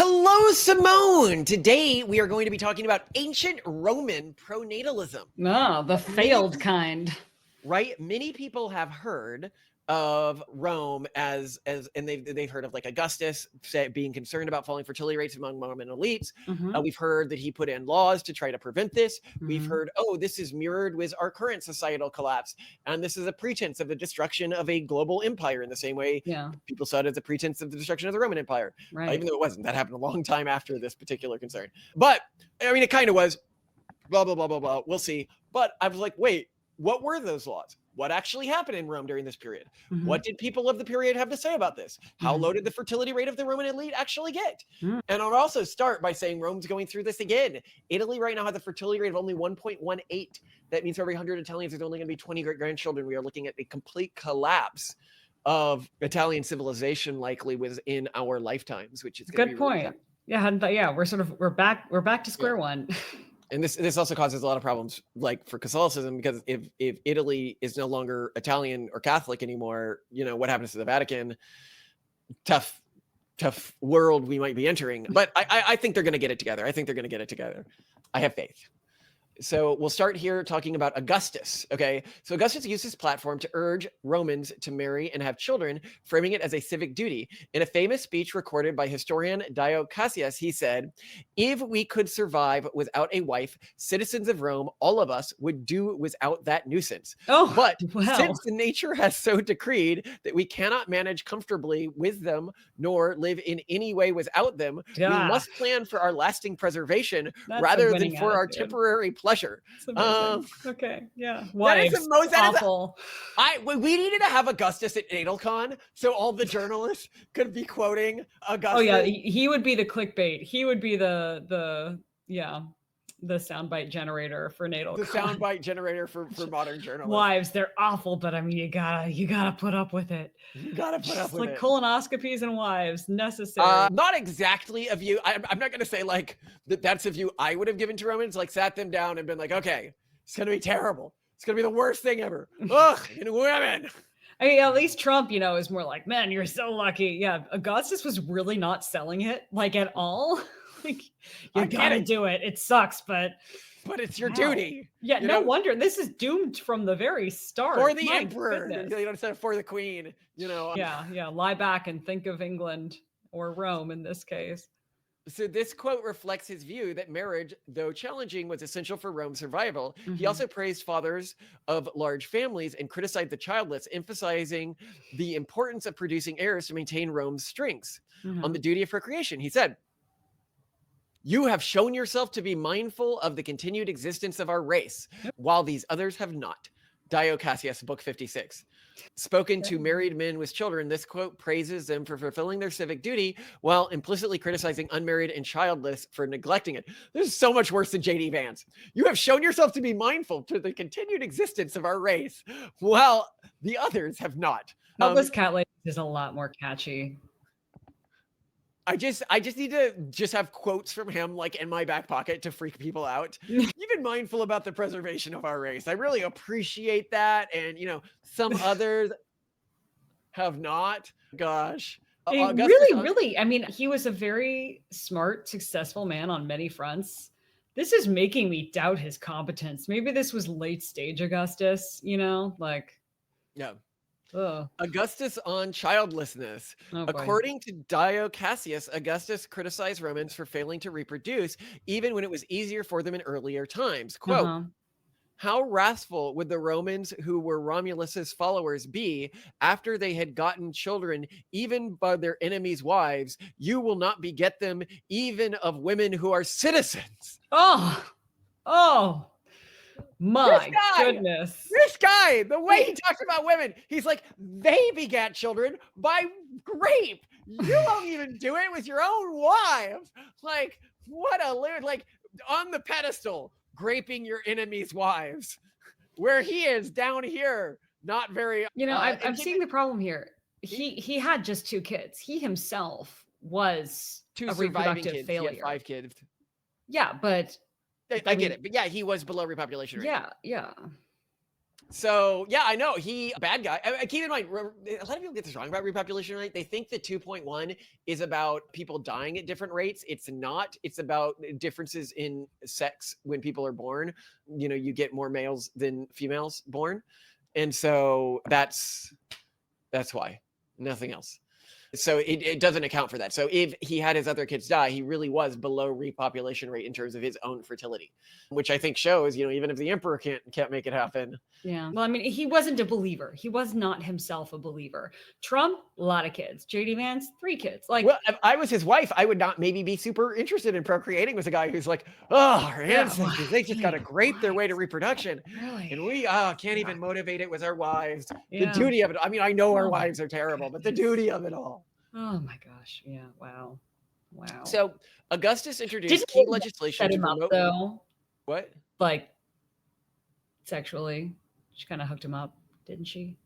Hello, Simone. Today we are going to be talking about ancient Roman pronatalism. No, the failed kind. Right? Many people have heard of Rome and they've heard of like Augustus being concerned about falling fertility rates among Roman elites. We've heard that he put in laws to try to prevent this. We've heard, oh, this is mirrored with our current societal collapse, and this is a pretense of the destruction of a global empire in the same way people saw it as a pretense of the destruction of the Roman Empire, even though it wasn't. That happened a long time after this particular concern. But I mean, it kind of was. Blah blah blah blah blah. We'll see. But I was like, wait. What were those laws? What actually happened in Rome during this period? What did people of the period have to say about this? How low did the fertility rate of the Roman elite actually get? And I'll also start by saying Rome's going through this again. Italy right now has a fertility rate of only 1.18. That means for every 100 Italians, there's only going to be 20 great-grandchildren. We are looking at a complete collapse of Italian civilization likely within our lifetimes, which is good point. Really we're back to square one. And this also causes a lot of problems, like for Catholicism, because if Italy is no longer Italian or Catholic anymore, what happens to the Vatican? Tough world we might be entering. But I think they're going to get it together. I have faith. So we'll start here talking about Augustus. Okay, so Augustus used his platform to urge Romans to marry and have children, framing it as a civic duty. In a famous speech recorded by historian Dio Cassius, he said, "If we could survive without a wife, citizens of Rome, all of us would do without that nuisance. But since nature has so decreed that we cannot manage comfortably with them, nor live in any way without them, we must plan for our lasting preservation rather than for our temporary pleasure." Okay, yeah. Wives, that is the most awful. We needed to have Augustus at NatalCon so all the journalists could be quoting Augustus. Oh yeah, he would be the clickbait. He would be the soundbite generator for NatalCon. The soundbite generator for modern journalists. Wives, they're awful, but I mean, you gotta put up with it. You gotta put up with it. Like colonoscopies and wives, necessary. Not exactly a view. I'm not gonna say like that's a view I would have given to Romans. Like sat them down and been like, okay, it's gonna be terrible. It's gonna be the worst thing ever. Ugh, and women. I mean, at least Trump, is more like, man, you're so lucky. Yeah, Augustus was really not selling it like at all. Like, you gotta do it. It sucks, but it's your duty. Yeah, no wonder. This is doomed from the very start. For the emperor, instead of for the queen. Yeah. Lie back and think of England or Rome in this case. So this quote reflects his view that marriage, though challenging, was essential for Rome's survival. He also praised fathers of large families and criticized the childless, emphasizing the importance of producing heirs to maintain Rome's strengths. On the duty of procreation, he said, "You have shown yourself to be mindful of the continued existence of our race, while these others have not." Dio Cassius, Book 56. Spoken to married men with children, this quote praises them for fulfilling their civic duty while implicitly criticizing unmarried and childless for neglecting it. This is so much worse than J.D. Vance. "You have shown yourself to be mindful to the continued existence of our race, while the others have not." Childless cat lady is a lot more catchy. I just need to have quotes from him like in my back pocket to freak people out. You've been mindful about the preservation of our race. I really appreciate that. And some others have not. Gosh. Really. I mean, he was a very smart, successful man on many fronts. This is making me doubt his competence. Maybe this was late stage Augustus, Yeah. Augustus on childlessness. According to Dio Cassius, Augustus criticized Romans for failing to reproduce, even when it was easier for them in earlier times. Quote, "How wrathful would the Romans who were Romulus's followers be after they had gotten children, even by their enemies' wives? You will not beget them, even of women who are citizens." Oh. My goodness. This guy, the way he talks about women, he's like, they begat children by rape. You won't even do it with your own wife. Like, what a lewd, like on the pedestal, graping your enemies' wives. Where he is down here, not very. I'm seeing the problem here. He had just 2 kids. He himself was a reproductive failure. He had 5 kids. Yeah, but I get it, but yeah, he was below repopulation rate. Yeah. So yeah, I know bad guy. Keep in mind, a lot of people get this wrong about repopulation rate. They think that 2.1 is about people dying at different rates. It's not. It's about differences in sex when people are born. You get more males than females born, and so that's why. Nothing else. So it doesn't account for that. So if he had his other kids die, he really was below repopulation rate in terms of his own fertility, which I think shows, even if the emperor can't make it happen. Yeah. Well, I mean, he wasn't a believer. He was not himself a believer. Trump, a lot of kids. JD Vance, 3 kids. Like, well, if I was his wife, I would not maybe be super interested in procreating with a guy who's like, oh, our ancestors, they just got to grape their way to reproduction. Really? And we can't even motivate it with our wives. Yeah. The duty of it. I mean, I know our wives are terrible, but the duty of it all. Oh my gosh. Yeah. Wow. So Augustus introduced key legislation to promote. Though. What? Like sexually. She kind of hooked him up, didn't she?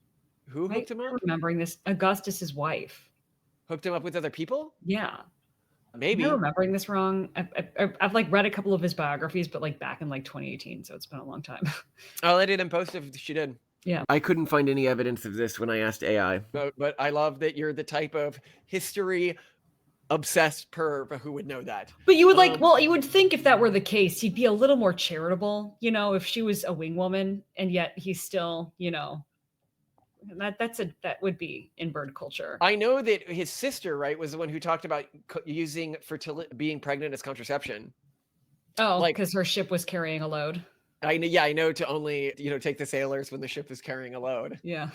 Who hooked him up? Remembering this, Augustus's wife. Hooked him up with other people? Yeah. Maybe. Am I remembering this wrong? I've like read a couple of his biographies, but like back in like 2018, so it's been a long time. I'll edit and post if she did. Yeah. I couldn't find any evidence of this when I asked AI. But I love that you're the type of history obsessed perv who would know that. But you would you would think if that were the case, he'd be a little more charitable, if she was a wing woman, and yet he's still, that would be in bird culture. I know that his sister, right, was the one who talked about using fertility, being pregnant as contraception. Oh, because her ship was carrying a load. I know to only, take the sailors when the ship is carrying a load. Yeah.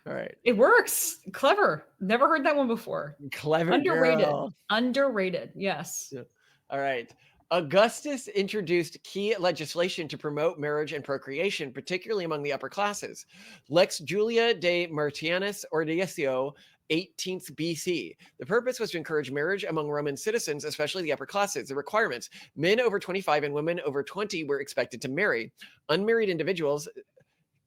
All right. It works. Clever. Never heard that one before. Clever. Underrated. Girl. Underrated. Yes. Yeah. All right. Augustus introduced key legislation to promote marriage and procreation, particularly among the upper classes. Lex Julia de Martianus Ordetio, 18th BC. The purpose was to encourage marriage among Roman citizens, especially the upper classes. The requirements: men over 25 and women over 20 were expected to marry. Unmarried individuals,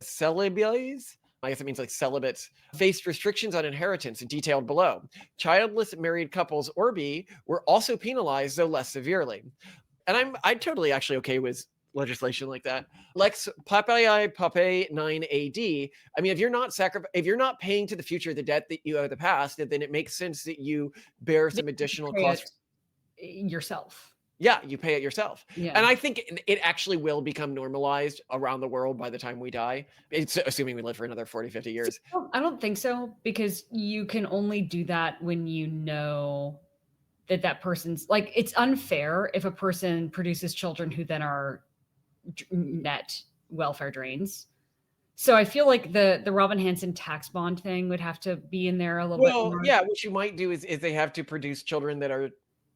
celibates, I guess it means like celibates, faced restrictions on inheritance detailed below. Childless married couples, Orbi, were also penalized, though less severely. And I'm totally actually okay with legislation like that. Lex Papia Poppaea 9 AD. I mean, if you're not paying to the future the debt that you owe the past, then it makes sense that you bear some additional costs yourself. Yeah, you pay it yourself. Yeah. And I think it actually will become normalized around the world by the time we die. It's assuming we live for another 40, 50 years. I don't think so, because you can only do that when you know that person's like, it's unfair if a person produces children who then are net welfare drains. So I feel like the Robin Hansen tax bond thing would have to be in there a little bit more. Yeah, what you might do is they have to produce children that are.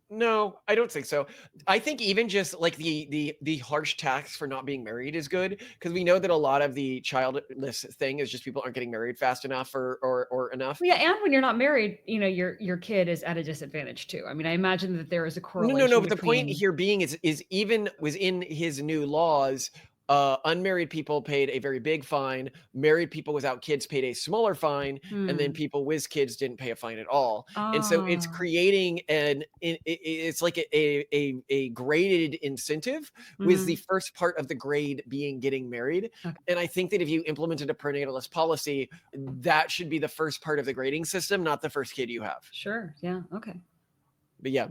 No, I don't think so. I think even just like the harsh tax for not being married is good, because we know that a lot of the childless thing is just people aren't getting married fast enough or enough. Yeah, and when you're not married, your kid is at a disadvantage too. I mean, I imagine that there is a correlation. No. But the point here being is even within his new laws, unmarried people paid a very big fine. Married people without kids paid a smaller fine, and then people with kids didn't pay a fine at all. And so it's creating it's like a graded incentive, with the first part of the grade being getting married. Okay. And I think that if you implemented a pronatalist policy, that should be the first part of the grading system, not the first kid you have. Sure. Yeah. Okay. But yeah.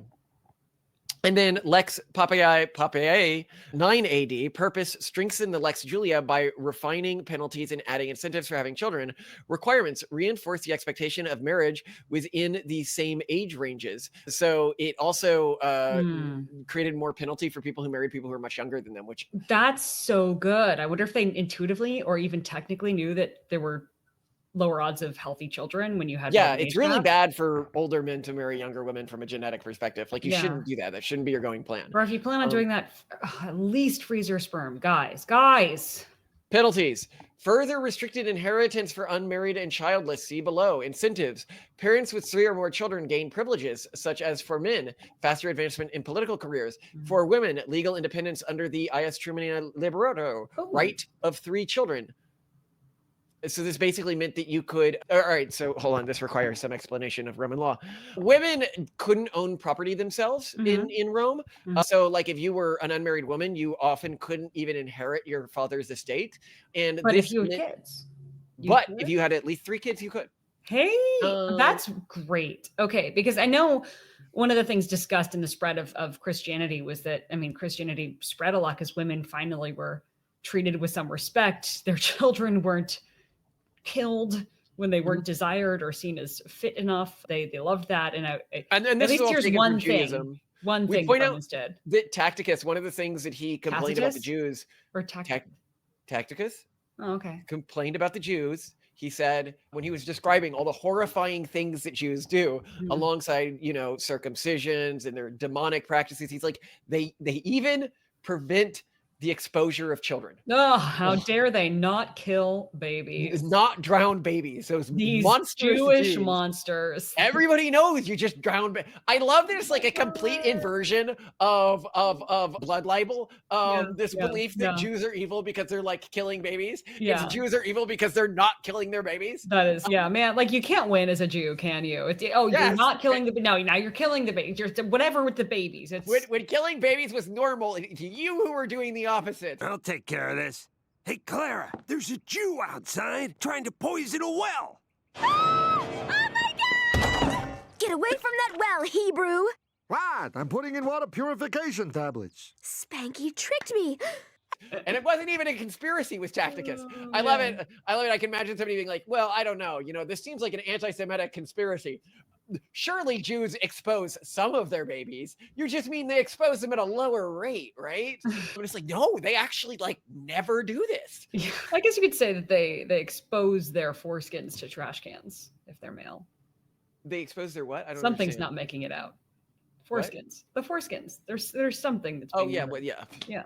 And then Lex Poppaea 9 AD, purpose: strengthen the Lex Julia by refining penalties and adding incentives for having children. Requirements: reinforce the expectation of marriage within the same age ranges. So it also created more penalty for people who married people who are much younger than them, which... That's so good. I wonder if they intuitively or even technically knew that there were lower odds of healthy children when you had. Yeah, it's really bad for older men to marry younger women from a genetic perspective. Like, you shouldn't do that. That shouldn't be your going plan. Or if you plan on doing that, at least freeze your sperm, guys. Penalties: further restricted inheritance for unmarried and childless. See below. Incentives: parents with 3 or more children gain privileges, such as for men, faster advancement in political careers. For women, legal independence under the Ius Trumina Liberato, right of 3 children. So this basically meant that you could, all right, so hold on, this requires some explanation of Roman law. Women couldn't own property themselves in Rome. So like if you were an unmarried woman, you often couldn't even inherit your father's estate. And But if this you had meant, kids, but if you had at least 3 kids, you could. Hey, that's great. Okay, because I know one of the things discussed in the spread of Christianity was that, I mean, Christianity spread a lot because women finally were treated with some respect. Their children weren't killed when they weren't desired or seen as fit enough. They loved that. And and this at least is all here's taken one from thing. Judaism. One We thing point out Romans did. that Tacticus, one of the things that he complained about the Jews, or Tacticus Oh, okay. complained about the Jews. He said when he was describing all the horrifying things that Jews do alongside, you know, circumcisions and their demonic practices, he's like, they even prevent the exposure of children. Oh, how dare they not kill babies? Not drown babies. Those These monstrous Jewish Jews. monsters. Everybody knows you just drown. I love there's like a complete inversion of blood libel. This belief that Jews are evil because they're like killing babies. Yeah. It's Jews are evil because they're not killing their babies. That is, man. Like you can't win as a Jew, can you? You're not killing the no. Now you're killing the babies. You're whatever with the babies. It's when killing babies was normal. It's you who were doing the opposite. I'll take care of this. Hey, Clara, there's a Jew outside trying to poison a well. Oh my God! Get away from that well, Hebrew! What? I'm putting in water purification tablets. Spanky tricked me. And it wasn't even a conspiracy with Tacticus. I love it. I love it. I can imagine somebody being like, well, I don't know. You know, this seems like an anti-Semitic conspiracy. Surely Jews expose some of their babies. You just mean they expose them at a lower rate, right? But it's like, no, they actually like never do this. I guess you could say that they expose their foreskins to trash cans if they're male. They expose their what? I don't Something's understand. not making it out. Foreskins. What? The foreskins. There's something that's being yeah.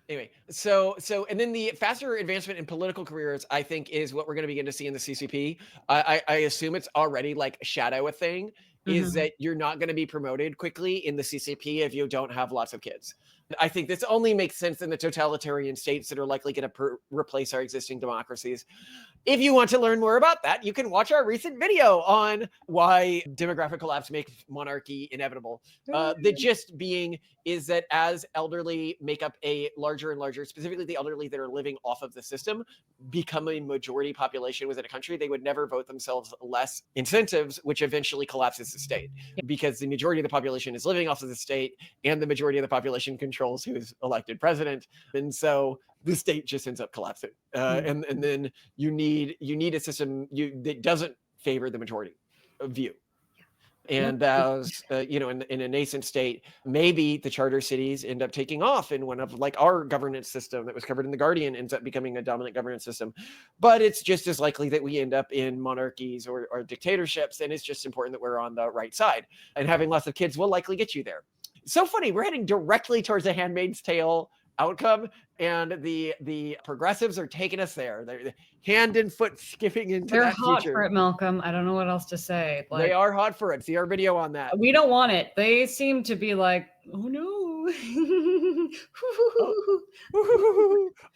Anyway, so and then the faster advancement in political careers, I think, is what we're going to begin to see in the CCP. I assume it's already like shadow a thing, is that you're not going to be promoted quickly in the CCP if you don't have lots of kids. I think this only makes sense in the totalitarian states that are likely going to replace our existing democracies. If you want to learn more about that, you can watch our recent video on why demographic collapse makes monarchy inevitable. The gist being is that as elderly make up a larger and larger, specifically the elderly that are living off of the system, become a majority population within a country, they would never vote themselves less incentives, which eventually collapses the state because the majority of the population is living off of the state and the majority of the population controls who is elected president. And so the state just ends up collapsing. And then you need a system that doesn't favor the majority view. And as in a nascent state, maybe the charter cities end up taking off, and one of like our governance system that was covered in The Guardian ends up becoming a dominant governance system. But it's just as likely that we end up in monarchies or dictatorships, and it's just important that we're on the right side. And having lots of kids will likely get you there. So funny, we're heading directly towards a Handmaid's Tale outcome, and the progressives are taking us there. They're hand and foot skipping into They're that hot future. for it, Malcolm. I don't know what else to say. Like, they are hot for it. See our video on that. We don't want it. They seem to be like, oh no.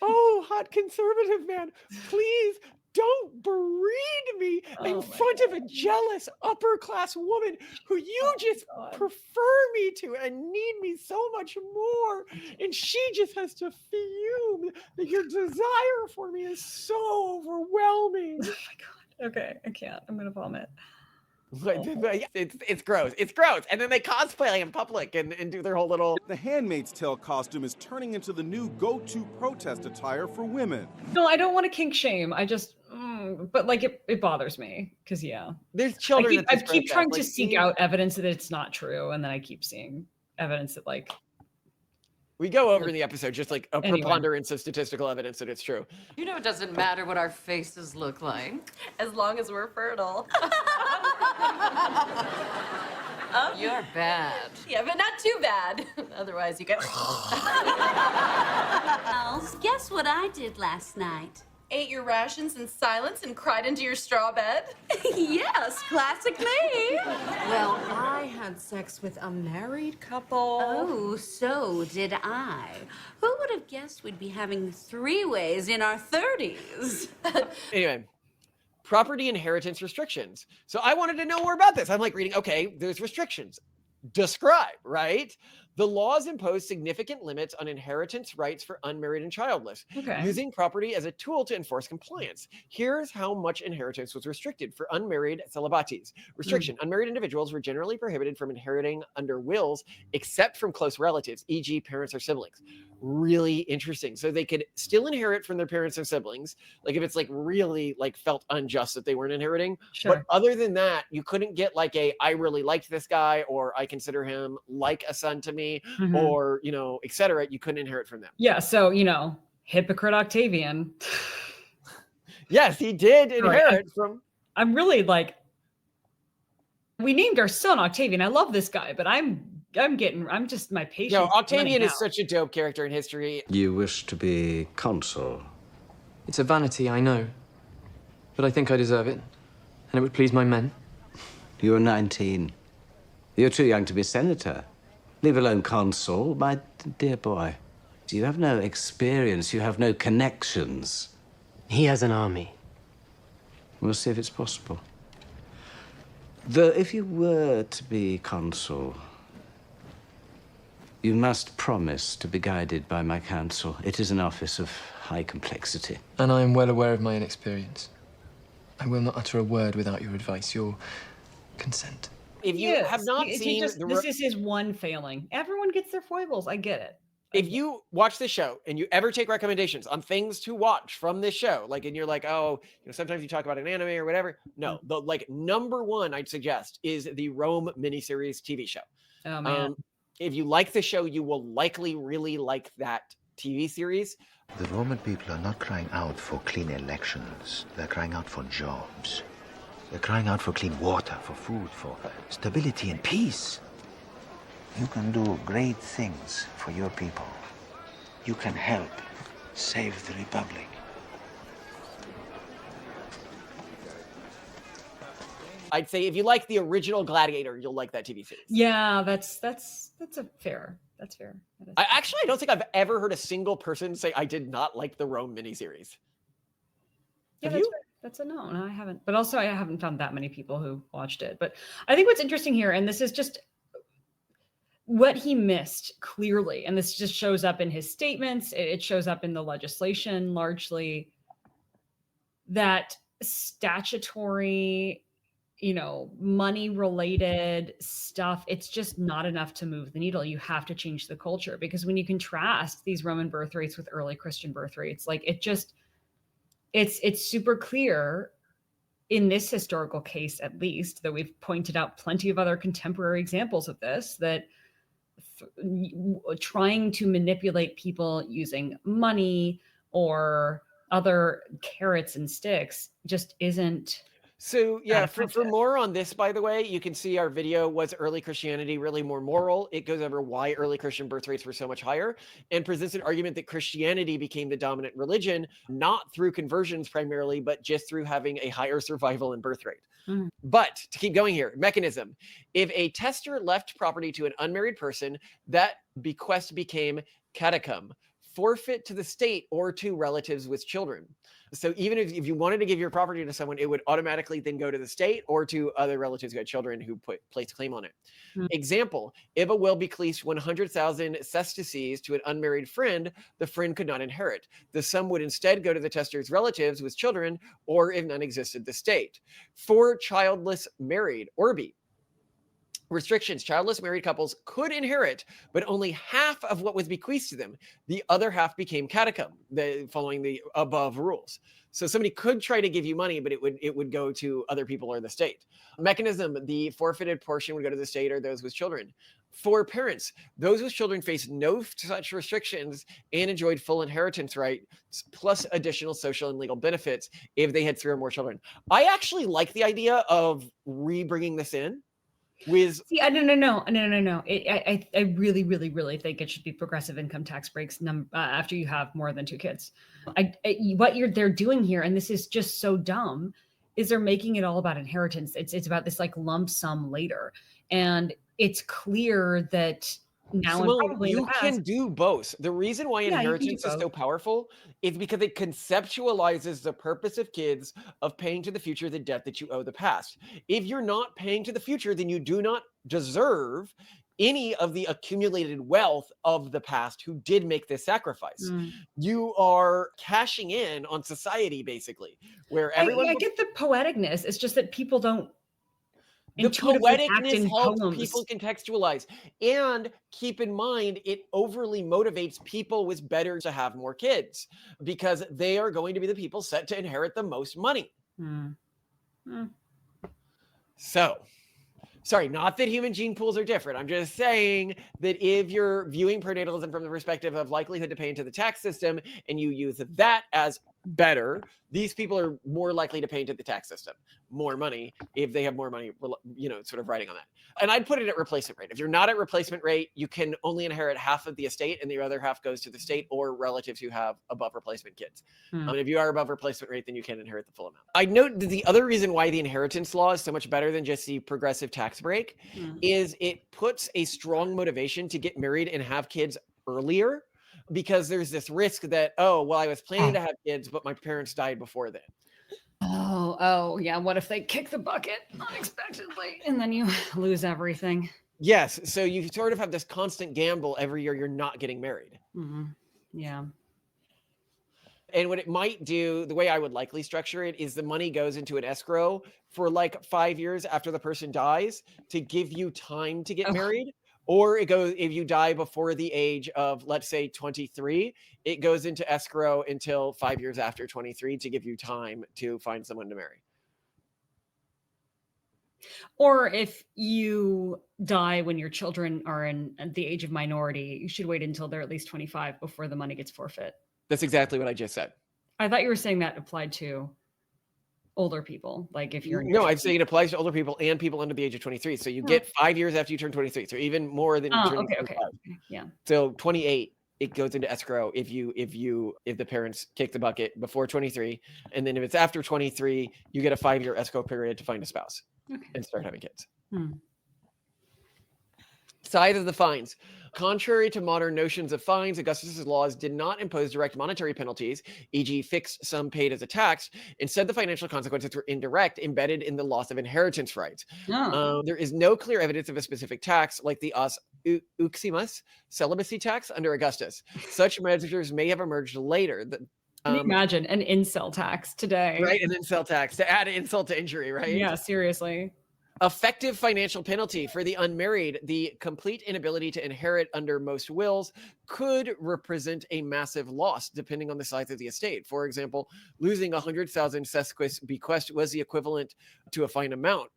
Oh, hot conservative man, please don't breed me in front of a jealous upper class woman who you just prefer me to and need me so much more. And she just has to fume that your desire for me is so overwhelming. Oh my God. Okay, I can't. I'm going to vomit. It's gross. It's gross. And then they cosplay in public and do their whole little... The Handmaid's Tale costume is turning into the new go-to protest attire for women. No, I don't want to kink shame. I just... but like it bothers me because there's children. I keep trying to seek out evidence that it's not true, and then I keep seeing evidence that like we go over in the episode just like a preponderance of statistical evidence that it's true. You know, it doesn't matter what our faces look like as long as we're fertile. You're bad. Yeah, but not too bad. Otherwise, you get. Guess what I did last night? Ate your rations in silence and cried into your straw bed? Yes, classic me. Well, I had sex with a married couple. Oh, so did I. Who would have guessed we'd be having 3-ways in our 30s? Anyway, property inheritance restrictions. So I wanted to know more about this. I'm like reading, okay, there's restrictions. Describe, right? The laws impose significant limits on inheritance rights for unmarried and childless, using property as a tool to enforce compliance. Here's how much inheritance was restricted for unmarried celibates. Restriction: unmarried individuals were generally prohibited from inheriting under wills, except from close relatives, e.g. parents or siblings. Really interesting. So they could still inherit from their parents and siblings, like if it's like really like felt unjust that they weren't inheriting. But other than that, you couldn't get like I really liked this guy, or I consider him like a son to me, or, you know, etc. You couldn't inherit from them. Yeah. So, you know, hypocrite Octavian. Yes, he did inherit from. I'm really like, we named our son Octavian. I love this guy, but I'm just, my patience. No, Octavian is such a dope character in history. You wish to be consul? It's a vanity, I know. But I think I deserve it. And it would please my men. You're 19. You're too young to be senator. Leave alone consul, my dear boy. You have no experience. You have no connections. He has an army. We'll see if it's possible. Though, if you were to be consul, you must promise to be guided by my counsel. It is an office of high complexity. And I am well aware of my inexperience. I will not utter a word without your advice, your consent. If you have not seen... this is his one failing. Everyone gets their foibles. I get it. If you watch the show and you ever take recommendations on things to watch from this show, like, and you're like, oh, you know, sometimes you talk about an anime or whatever. No, the like number one I'd suggest is the Rome miniseries TV show. Oh man. If you like the show, you will likely really like that TV series. The Roman people are not crying out for clean elections. They're crying out for jobs. They're crying out for clean water, for food, for stability and peace. You can do great things for your people. You can help save the Republic. I'd say if you like the original Gladiator, you'll like that TV series. Yeah, that's fair. That's fair. I don't think I've ever heard a single person say I did not like the Rome miniseries. Yeah, that's fair. That's a no, I haven't. But also I haven't found that many people who watched it. But I think what's interesting here, and this is just what he missed clearly, and this just shows up in his statements, it shows up in the legislation largely, that statutory, you know, money related stuff, it's just not enough to move the needle. You have to change the culture, because when you contrast these Roman birth rates with early Christian birth rates, like it's super clear in this historical case, at least, that we've pointed out plenty of other contemporary examples of this, that trying to manipulate people using money or other carrots and sticks just isn't. So yeah, for more on this, by the way, you can see our video, Was Early Christianity Really More Moral? It goes over why early Christian birth rates were so much higher, and presents an argument that Christianity became the dominant religion, not through conversions primarily, but just through having a higher survival and birth rate. But to keep going here, mechanism. If a tester left property to an unmarried person, that bequest became catacomb, forfeit to the state or to relatives with children. So even if you wanted to give your property to someone, it would automatically then go to the state or to other relatives who had children who placed claim on it. Example, if a will bequeathed 100,000 sesterces to an unmarried friend, the friend could not inherit. The sum would instead go to the tester's relatives with children, or if none existed, the state. For childless married, Orbi. Restrictions: childless married couples could inherit, but only half of what was bequeathed to them. The other half became catacomb, following the above rules. So somebody could try to give you money, but it would go to other people or the state. Mechanism: the forfeited portion would go to the state or those with children. For parents, those with children faced no such restrictions and enjoyed full inheritance rights, plus additional social and legal benefits if they had 3 or more children. I actually like the idea of re-bringing this in. See, no. I really think it should be progressive income tax breaks after you have more than 2 kids. What they're doing here, and this is just so dumb, is they're making it all about inheritance. It's about this like lump sum later, and it's clear that now and Simone, probably in the you past. can do both. The reason why Yeah, you can do inheritance is so both. powerful is because it conceptualizes the purpose of kids of paying to the future the debt that you owe the past. If you're not paying to the future, then you do not deserve any of the accumulated wealth of the past who did make this sacrifice. You are cashing in on society, basically, where everyone. I get the poeticness. It's just that people don't The intuitively act poeticness in helps poems. people contextualize. And keep in mind, it overly motivates people with better to have more kids because they are going to be the people set to inherit the most money. So, sorry, not that human gene pools are different. I'm just saying that if you're viewing pronatalism from the perspective of likelihood to pay into the tax system and you use that as better, these people are more likely to pay into the tax system more money if they have more money, sort of riding on that. And I'd put it at replacement rate. If you're not at replacement rate, you can only inherit half of the estate and the other half goes to the state or relatives who have above replacement kids. And if you are above replacement rate, then you can inherit the full amount. I note that the other reason why the inheritance law is so much better than just the progressive tax break is it puts a strong motivation to get married and have kids earlier, because there's this risk that, I was planning to have kids, but my parents died before then. Oh, yeah. What if they kick the bucket unexpectedly and then you lose everything? Yes. So you sort of have this constant gamble every year you're not getting married. Yeah. And what it might do, the way I would likely structure it, is the money goes into an escrow for like 5 years after the person dies to give you time to get married. Or it goes, if you die before the age of, let's say, 23, it goes into escrow until 5 years after 23 to give you time to find someone to marry. Or if you die when your children are at the age of minority, you should wait until they're at least 25 before the money gets forfeit. That's exactly what I just said. I thought you were saying that applied to older people. Like if you're no, I'm saying it applies to older people and people under the age of 23. So you get 5 years after you turn 23. So even more than you turn 25. Yeah. So 28, it goes into escrow if the parents kick the bucket before 23. And then if it's after 23, you get a 5-year escrow period to find a spouse and start having kids. Size of the fines. Contrary to modern notions of fines, Augustus's laws did not impose direct monetary penalties, e.g. fixed sum paid as a tax. Instead, the financial consequences were indirect, embedded in the loss of inheritance rights. There is no clear evidence of a specific tax like the uximus celibacy tax under Augustus. Such measures may have emerged later. Can you imagine an incel tax today? Right, an incel tax to add insult to injury, right? Yeah, seriously. Effective financial penalty for the unmarried, the complete inability to inherit under most wills could represent a massive loss depending on the size of the estate. For example, losing 100,000 sesterces bequest was the equivalent to a fine amount.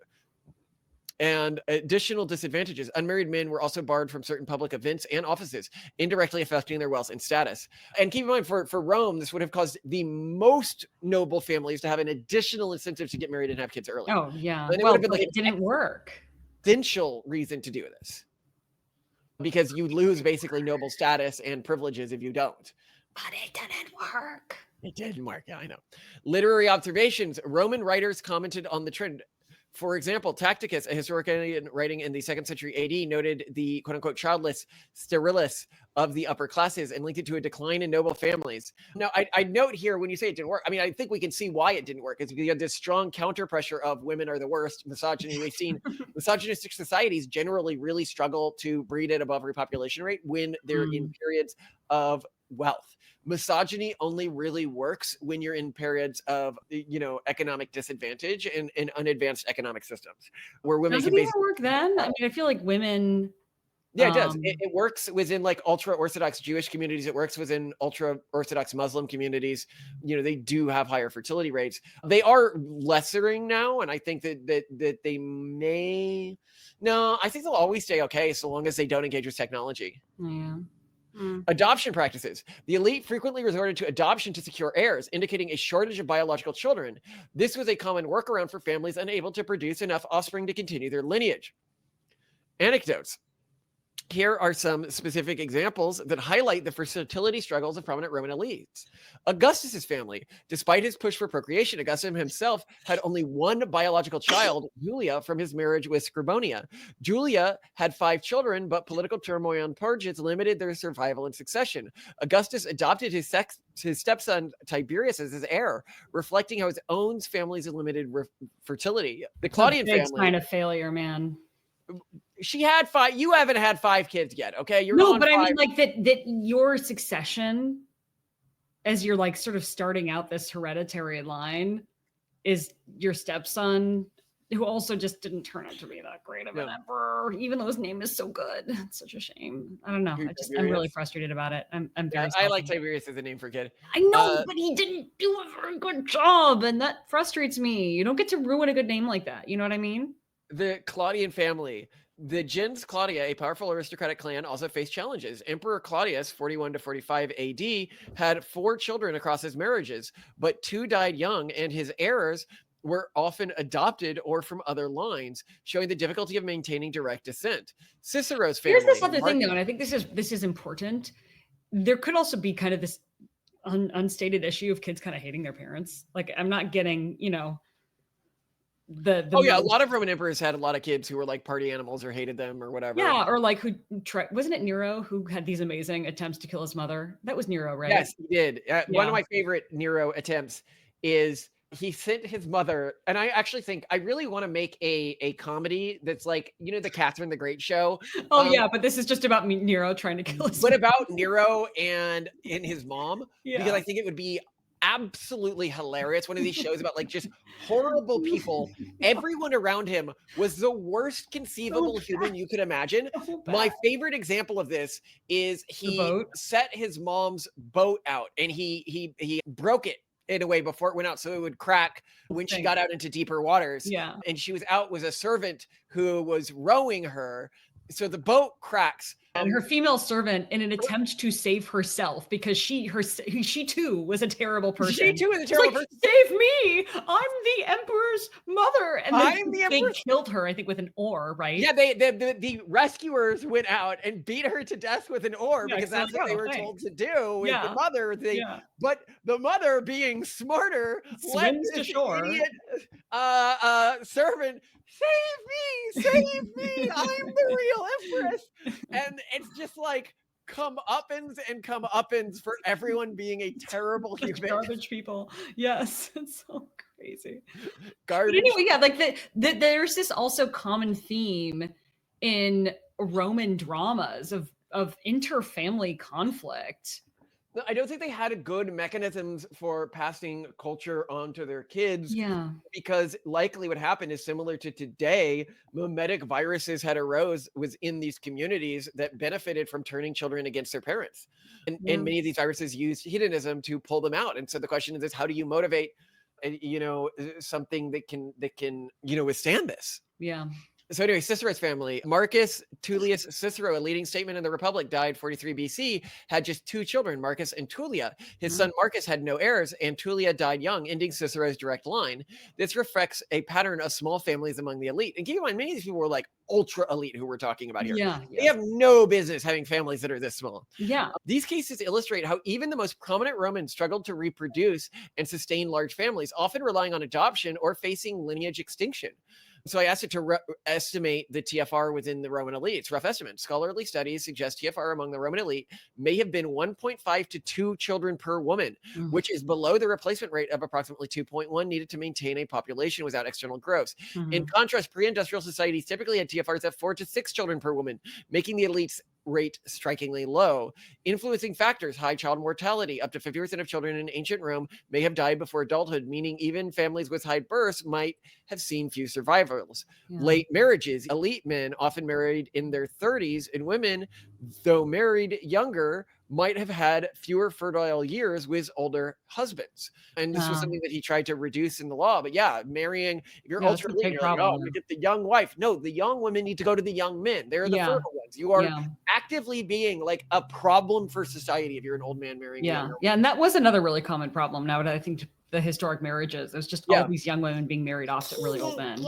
And additional disadvantages. Unmarried men were also barred from certain public events and offices, indirectly affecting their wealth and status. And keep in mind, for Rome, this would have caused the most noble families to have an additional incentive to get married and have kids early. Oh, yeah. And it well, would have been like it didn't work. Essential reason to do this. Because you lose basically noble status and privileges if you don't. But it didn't work. It didn't work, yeah, I know. Literary observations. Roman writers commented on the trend. For example, Tacitus, a historian writing in the 2nd century AD, noted the quote-unquote childless sterilis of the upper classes and linked it to a decline in noble families. Now, I note here, when you say it didn't work, I mean, I think we can see why it didn't work. It's because you had this strong counter pressure of women are the worst, misogyny. We've seen misogynistic societies generally really struggle to breed at above repopulation rate when they're in periods of wealth. Misogyny only really works when you're in periods of, economic disadvantage and unadvanced economic systems where women can basically work then. I mean, I feel like women. Yeah, it does. It works within like ultra-Orthodox Jewish communities. It works within ultra-Orthodox Muslim communities. They do have higher fertility rates. They are lessering now, and I think that they may. No, I think they'll always stay okay so long as they don't engage with technology. Yeah. Adoption practices. The elite frequently resorted to adoption to secure heirs, indicating a shortage of biological children. This was a common workaround for families unable to produce enough offspring to continue their lineage. Anecdotes. Here are some specific examples that highlight the fertility struggles of prominent Roman elites. Augustus's family, despite his push for procreation, Augustus himself had only one biological child, Julia, from his marriage with Scribonia. Julia had 5 children, but political turmoil and purges limited their survival and succession. Augustus adopted his stepson Tiberius as his heir, reflecting how his own family's limited fertility. The Claudian family kind of failure, man. She had 5. You haven't had 5 kids yet, okay? You're no, but 5. I mean, like that your succession, as you're like sort of starting out this hereditary line, is your stepson, who also just didn't turn out to be that great of an emperor, even though his name is so good. It's such a shame. I don't know. I'm really frustrated about it. I'm very. I like Tiberius as a name for a kid. I know, but he didn't do a very good job, and that frustrates me. You don't get to ruin a good name like that. You know what I mean? The Claudian family, the gens Claudia, a powerful aristocratic clan, also faced challenges. Emperor Claudius, 41 to 45 AD, had 4 children across his marriages, but 2 died young, and his heirs were often adopted or from other lines, showing the difficulty of maintaining direct descent. Cicero's family. Here's this other thing, though, and I think this is important. There could also be kind of this unstated issue of kids kind of hating their parents. Like, I'm not getting, you know, a lot of Roman emperors had a lot of kids who were like party animals or hated them or whatever. Yeah, or like wasn't it Nero who had these amazing attempts to kill his mother? That was Nero, right? Yes, he did. One of my favorite Nero attempts is he sent his mother, and I actually think I really want to make a comedy that's like, you know, the Catherine the Great show. Oh yeah, but this is just about Nero trying to kill his mom. About Nero and his mom, because I think it would be absolutely hilarious. One of these shows about like just horrible people. Everyone around him was the worst conceivable human you could imagine. My favorite example of this is he set his mom's boat out, and he broke it in a way before it went out so it would crack when she got out into deeper waters. Yeah. And she was out with a servant who was rowing her. So the boat cracks. And her female servant, in an attempt to save herself, because she too was a terrible person. She too is a terrible person. Save me! I'm the emperor's mother. And then they killed her, I think, with an oar, right? Yeah, the rescuers went out and beat her to death with an oar because that's what they were told to do with the mother. But the mother, being smarter, swims to shore. Idiot servant, save me, I'm the real empress. And it's just like comeuppance for everyone being a terrible human. Garbage people. Yes, it's so crazy. Garbage. But anyway, yeah, like there's this also common theme in Roman dramas of inter-family conflict. I don't think they had good mechanisms for passing culture on to their kids. Yeah. Because likely what happened is similar to today. Mimetic viruses was in these communities that benefited from turning children against their parents. And many of these viruses used hedonism to pull them out. And so the question is how do you motivate, something that can withstand this? Yeah. So anyway, Cicero's family, Marcus Tullius Cicero, a leading statesman in the Republic, died 43 BC, had just 2 children, Marcus and Tullia. His son Marcus had no heirs, and Tullia died young, ending Cicero's direct line. This reflects a pattern of small families among the elite. And keep in mind, many of these people were like ultra elite who we're talking about here. Yeah. They have no business having families that are this small. Yeah. These cases illustrate how even the most prominent Romans struggled to reproduce and sustain large families, often relying on adoption or facing lineage extinction. So I asked it to estimate the TFR within the Roman elite. It's a rough estimate. Scholarly studies suggest TFR among the Roman elite may have been 1.5 to 2 children per woman, which is below the replacement rate of approximately 2.1 needed to maintain a population without external growth. In contrast, pre-industrial societies typically had TFRs at 4 to 6 children per woman, making the elite's rate strikingly low. Influencing factors: high child mortality. Up to 50% of children in ancient Rome may have died before adulthood, meaning even families with high births might have seen few survivals. Late marriages. Elite men often married in their 30s, and women, though married younger, might have had fewer fertile years with older husbands. And this was something that he tried to reduce in the law. But yeah, marrying, if you're ultra elite, you're like, oh, we get the young wife. No, the young women need to go to the young men. They're the fertile ones. You are actively being like a problem for society if you're an old man marrying a younger woman. Yeah, and that was another really common problem. Now that I think the historic marriages. There's just all these young women being married off to really old men.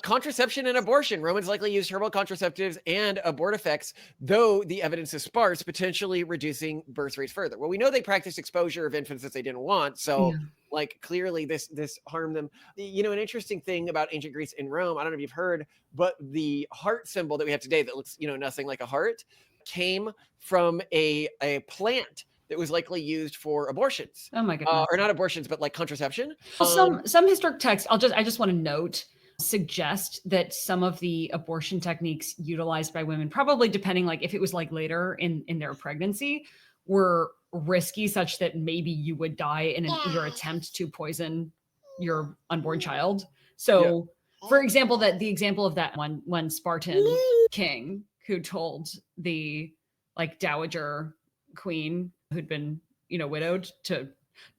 Contraception and abortion. Romans likely used herbal contraceptives and abortifacts, though the evidence is sparse, potentially reducing birth rates further. Well, we know they practiced exposure of infants that they didn't want. So like clearly this harmed them. You know, an interesting thing about ancient Greece and Rome, I don't know if you've heard, but the heart symbol that we have today that looks, you know, nothing like a heart came from a plant that was likely used for abortions. Oh my goodness. Or not abortions, but like contraception. Some historic texts, I just want to note, suggest that some of the abortion techniques utilized by women, probably depending like if it was like later in their pregnancy, were risky such that maybe you would die in your attempt to poison your unborn child. So for example, the example of that one Spartan king who told the like dowager queen who'd been, you know, widowed to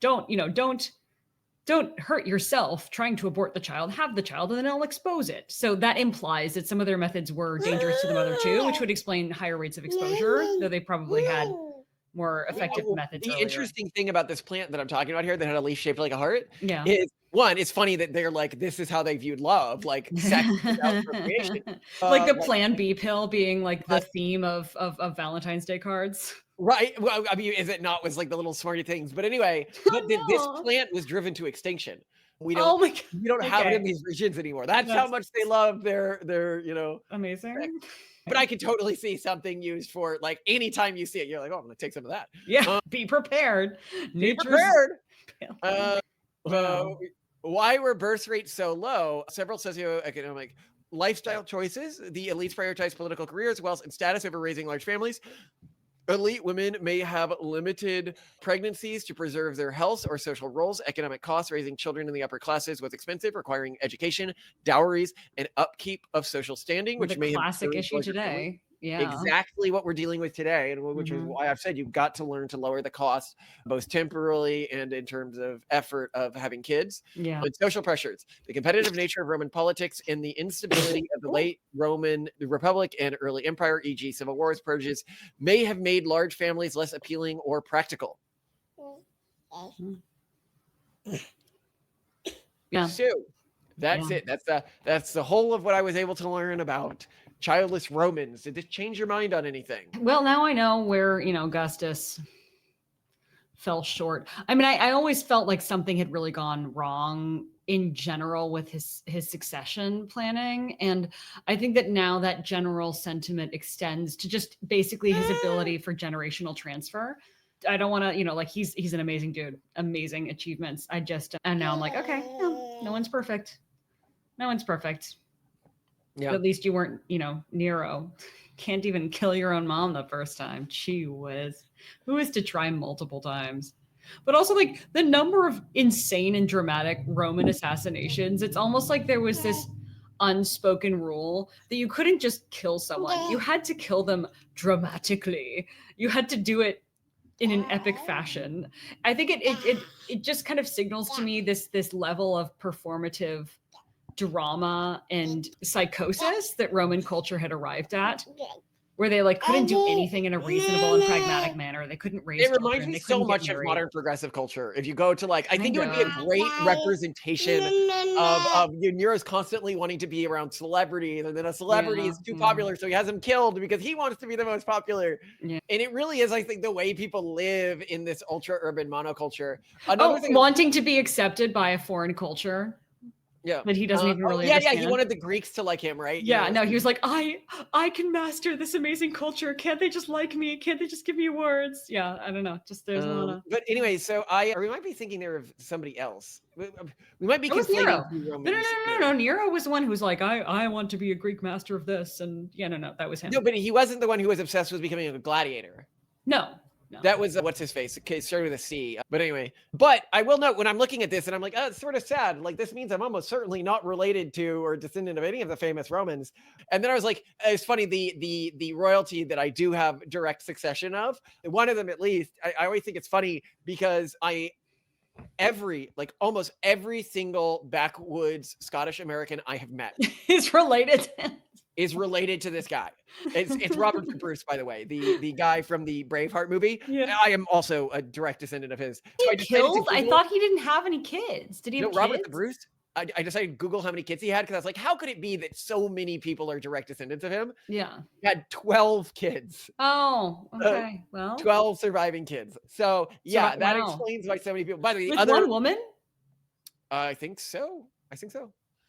don't hurt yourself trying to abort the child, have the child, and then I'll expose it. So that implies that some of their methods were dangerous to the mother too, which would explain higher rates of exposure, though they probably had more effective methods. The interesting thing about this plant that I'm talking about here that had a leaf shaped like a heart is one, it's funny that they're like, this is how they viewed love, like sex without procreation. Like the Plan B pill being like the theme of Valentine's Day cards. Right. Well, I mean, is it not was like the little smarty things, but anyway, but this plant was driven to extinction. We don't, we don't have it in these regions anymore. That's how much they love their, you know, amazing. Sex. But I could totally see something used for like anytime you see it, you're like, oh, I'm gonna take some of that. Yeah. Be prepared. Be prepared. Why were birth rates so low? Several socioeconomic lifestyle choices. The elites prioritize political careers, wealth, and status over raising large families. Elite women may have limited pregnancies to preserve their health or social roles. Economic costs. Raising children in the upper classes was expensive, requiring education, dowries, and upkeep of social standing, which may classic issue today. Yeah, exactly what we're dealing with today, and which is why I've said you've got to learn to lower the cost, both temporally and in terms of effort of having kids. Yeah, and social pressures, the competitive nature of Roman politics, and the instability of the late Roman Republic and early Empire, e.g., civil wars, purges, may have made large families less appealing or practical. Yeah. So that's it. That's the whole of what I was able to learn about childless Romans. Did this change your mind on anything? Well, now I know where, you know, Augustus fell short. I mean, I always felt like something had really gone wrong in general with his succession planning. And I think that now that general sentiment extends to just basically his ability for generational transfer. I don't want to, you know, like he's an amazing dude, amazing achievements. And now I'm like, okay, no one's perfect. No one's perfect. Yeah. But at least you weren't, you know, Nero. Can't even kill your own mom the first time. Gee whiz. Who is to try multiple times? But also like the number of insane and dramatic Roman assassinations. It's almost like there was this unspoken rule that you couldn't just kill someone. You had to kill them dramatically. You had to do it in an epic fashion. I think it just kind of signals to me this level of performative drama and psychosis that Roman culture had arrived at, where they like couldn't do anything in a reasonable and pragmatic manner. They couldn't raise children. It reminds me so much of modern progressive culture. If you go to like, I think it would be a great representation of Nero's constantly wanting to be around celebrities, and then a celebrity is too popular, so he has him killed because he wants to be the most popular. And it really is, I think, the way people live in this ultra urban monoculture. Wanting to be accepted by a foreign culture. Yeah, but he doesn't even really understand. He wanted the Greeks to like him, right? Yeah, no, he was like, I can master this amazing culture. Can't they just like me? Can't they just give me awards? Yeah, I don't know. Just there's a lot of. But anyway, so we might be thinking there of somebody else. We might be conflating No. Nero was the one who was like, I want to be a Greek master of this, and no, that was him. No, but he wasn't the one who was obsessed with becoming a gladiator. No. That was what's his face? Okay, started with a C. But anyway, but I will note when I'm looking at this and I'm like, oh, it's sort of sad. Like this means I'm almost certainly not related to or descendant of any of the famous Romans. And then I was like, it's funny, the royalty that I do have direct succession of, one of them at least. I always think it's funny because almost every single backwoods Scottish American I have met is related. is related to this guy. It's Robert the Bruce, by the way, the guy from the Braveheart movie. Yeah. I am also a direct descendant of his. So I thought he didn't have any kids. Did he have Robert kids? the Bruce? I decided to Google how many kids he had because I was like, how could it be that so many people are direct descendants of him? Yeah. He had 12 kids. Oh, okay. Well, 12 surviving kids. So yeah, that wow. explains why so many people. By the way, the With other one woman? I think so.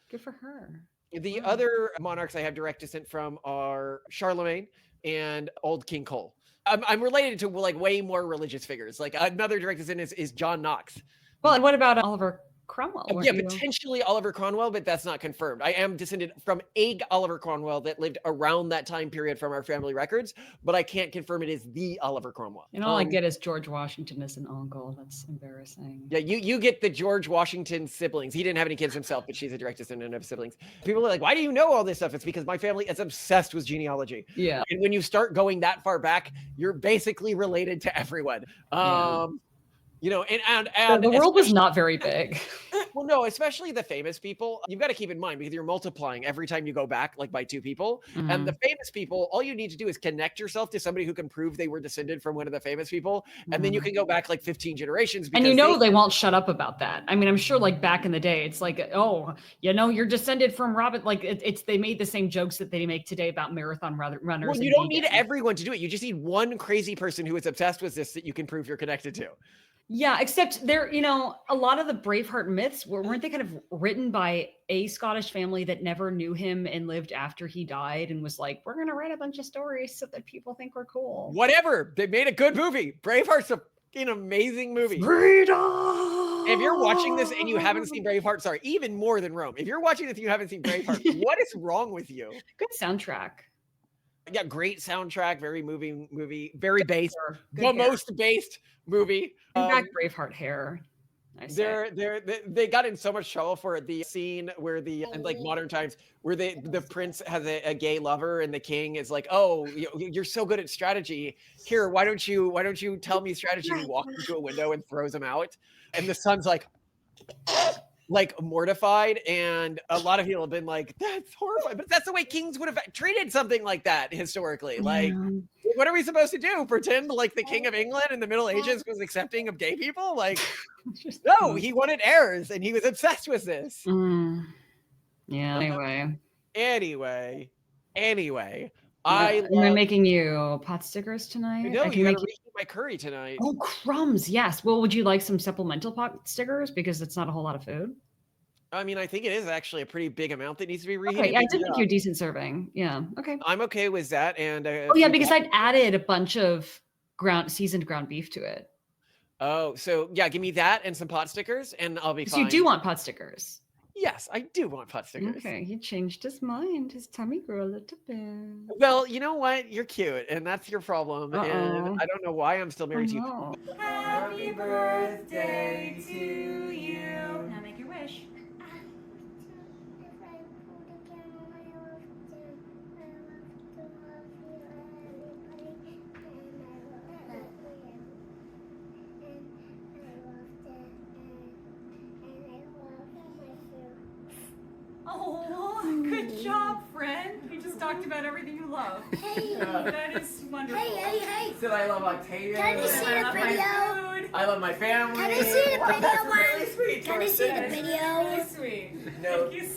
Good for her. The other monarchs I have direct descent from are Charlemagne and old King Cole. I'm related to like way more religious figures. Like another direct descendant is John Knox. Well, and what about Oliver Cromwell? Yeah, potentially Oliver Cromwell, but that's not confirmed. I am descended from a Oliver Cromwell that lived around that time period from our family records, but I can't confirm it is the Oliver Cromwell. And all I get is George Washington as an uncle. That's embarrassing. Yeah, you get the George Washington siblings. He didn't have any kids himself, but she's a direct descendant of siblings. People are like, why do you know all this stuff? It's because my family is obsessed with genealogy. Yeah. And when you start going that far back, you're basically related to everyone. You know, and the world was not very big. Well, no, especially the famous people. You've got to keep in mind because you're multiplying every time you go back, like by 2 people. And the famous people, all you need to do is connect yourself to somebody who can prove they were descended from one of the famous people, and then you can go back like 15 generations. And you know they won't shut up about that. I mean, I'm sure like back in the day, it's like, oh, you know, you're descended from Robert. Like they made the same jokes that they make today about marathon runners. Well, you don't need everyone to do it. You just need one crazy person who is obsessed with this that you can prove you're connected to. Yeah, except there, you know, a lot of the Braveheart myths weren't they kind of written by a Scottish family that never knew him and lived after he died and was like, we're gonna write a bunch of stories so that people think we're cool. Whatever. They made a good movie. Braveheart's a fucking amazing movie. Freedom! If you're watching this and you haven't seen Braveheart, sorry, even more than Rome. If you're watching this and you haven't seen Braveheart, what is wrong with you? Good soundtrack. Yeah, great soundtrack, very movie, very based. Good most based movie. In fact, Braveheart hair. They got in so much trouble for the scene where in like modern times where the prince has a gay lover and the king is like, oh, you're so good at strategy. Here, why don't you tell me strategy? And he walks into a window and throws him out, and the son's like mortified, and a lot of people have been like, that's horrifying, but that's the way kings would have treated something like that historically. Like, what are we supposed to do? Pretend like the king of England in the Middle Ages was accepting of gay people? Like, no, he wanted heirs and he was obsessed with this. Yeah. Anyway, am I making you pot stickers tonight? No, you gotta reheat my curry tonight. Oh, crumbs. Yes. Well, would you like some supplemental pot stickers? Because it's not a whole lot of food. I mean, I think it is actually a pretty big amount that needs to be reheated. Okay, I did think you're a decent serving. Yeah. Okay. I'm okay with that. And oh yeah, because I'd added a bunch of seasoned ground beef to it. Oh, so yeah, give me that and some pot stickers, and I'll be fine. So you do want pot stickers? Yes, I do want pot stickers. Okay, he changed his mind. His tummy grew a little bit. Well, you know what? You're cute, and that's your problem. And I don't know why I'm still married to you. Happy birthday to you. Now make your wish. Oh, good job, friend. You just talked about everything you love. Hey. That is wonderful. Hey. Said I love Octavia. Can I see the video? I love my family. Can I see the video? That's really sweet. Can I see the video? Really sweet. No. Thank you so